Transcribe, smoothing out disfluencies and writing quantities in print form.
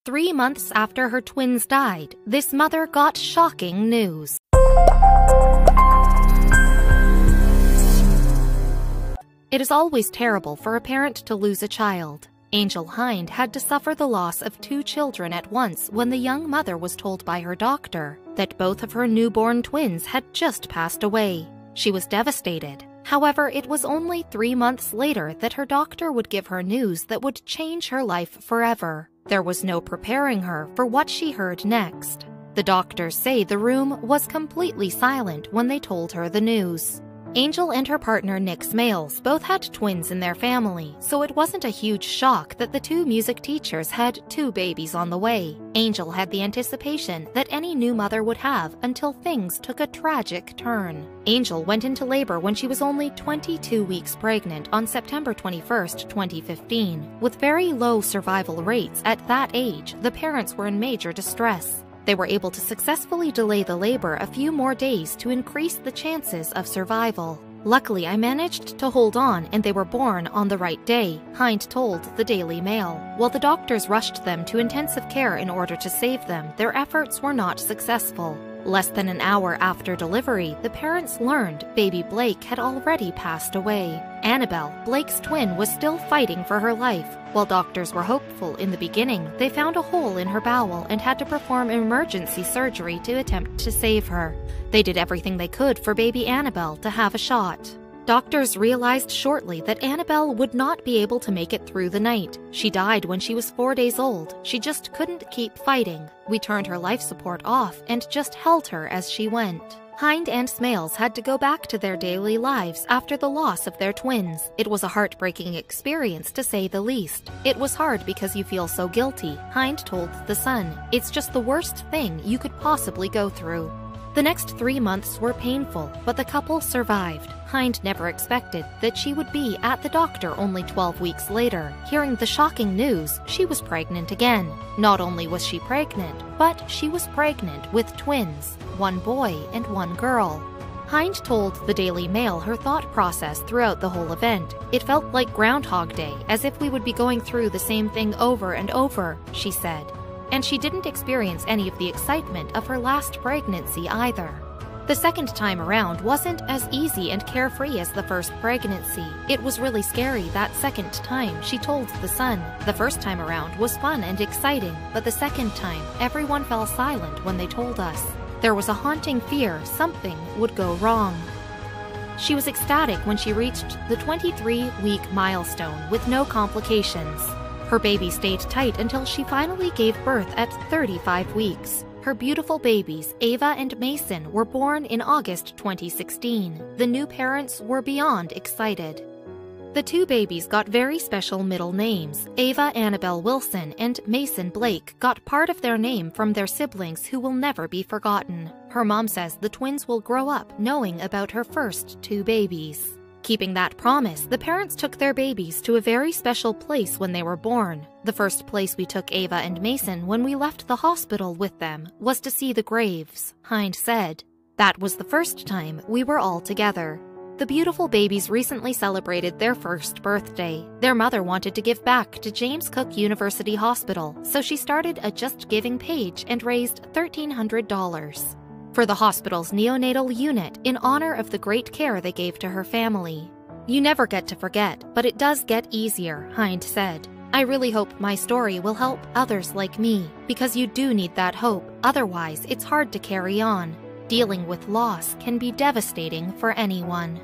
3 months after her twins died, this mother got shocking news. It is always terrible for a parent to lose a child. Angel Hind had to suffer the loss of 2 children at once when the young mother was told by her doctor that both of her newborn twins had just passed away. She was devastated. However, it was only 3 months later that her doctor would give her news that would change her life forever. There was no preparing her for what she heard next. The doctors say the room was completely silent when they told her the news. Angel and her partner Nick Smales both had twins in their family, so it wasn't a huge shock that the 2 music teachers had 2 babies on the way. Angel had the anticipation that any new mother would have until things took a tragic turn. Angel went into labor when she was only 22 weeks pregnant on September 21, 2015. With very low survival rates at that age, the parents were in major distress. They were able to successfully delay the labor a few more days to increase the chances of survival. Luckily, I managed to hold on and they were born on the right day, Hind told the Daily Mail. While the doctors rushed them to intensive care in order to save them, their efforts were not successful. Less than an hour after delivery, the parents learned baby Blake had already passed away. Annabelle, Blake's twin, was still fighting for her life. While doctors were hopeful in the beginning, they found a hole in her bowel and had to perform emergency surgery to attempt to save her. They did everything they could for baby Annabelle to have a shot. Doctors realized shortly that Annabelle would not be able to make it through the night. She died when she was 4 days old. She just couldn't keep fighting. We turned her life support off and just held her as she went. Hind and Smales had to go back to their daily lives after the loss of their twins. It was a heartbreaking experience, to say the least. It was hard because you feel so guilty, Hind told The Sun. It's just the worst thing you could possibly go through. The next 3 months were painful, but the couple survived. Hind never expected that she would be at the doctor only 12 weeks later. Hearing the shocking news, she was pregnant again. Not only was she pregnant, but she was pregnant with twins, 1 boy and 1 girl. Hind told the Daily Mail her thought process throughout the whole event. It felt like Groundhog Day, as if we would be going through the same thing over and over, she said. And she didn't experience any of the excitement of her last pregnancy either. The second time around wasn't as easy and carefree as the first pregnancy. It was really scary that second time, she told The Sun. The first time around was fun and exciting, but the second time, everyone fell silent when they told us. There was a haunting fear something would go wrong. She was ecstatic when she reached the 23-week milestone with no complications. Her baby stayed tight until she finally gave birth at 35 weeks. Her beautiful babies, Ava and Mason, were born in August 2016. The new parents were beyond excited. The 2 babies got very special middle names. Ava Annabelle Wilson and Mason Blake got part of their name from their siblings who will never be forgotten. Her mom says the twins will grow up knowing about her first 2 babies. Keeping that promise, the parents took their babies to a very special place when they were born. The first place we took Ava and Mason when we left the hospital with them was to see the graves, Hind said. That was the first time we were all together. The beautiful babies recently celebrated their first birthday. Their mother wanted to give back to James Cook University Hospital, so she started a Just Giving page and raised $1,300 for the hospital's neonatal unit in honor of the great care they gave to her family. You never get to forget, but it does get easier, Hind said. I really hope my story will help others like me, because you do need that hope, otherwise it's hard to carry on. Dealing with loss can be devastating for anyone.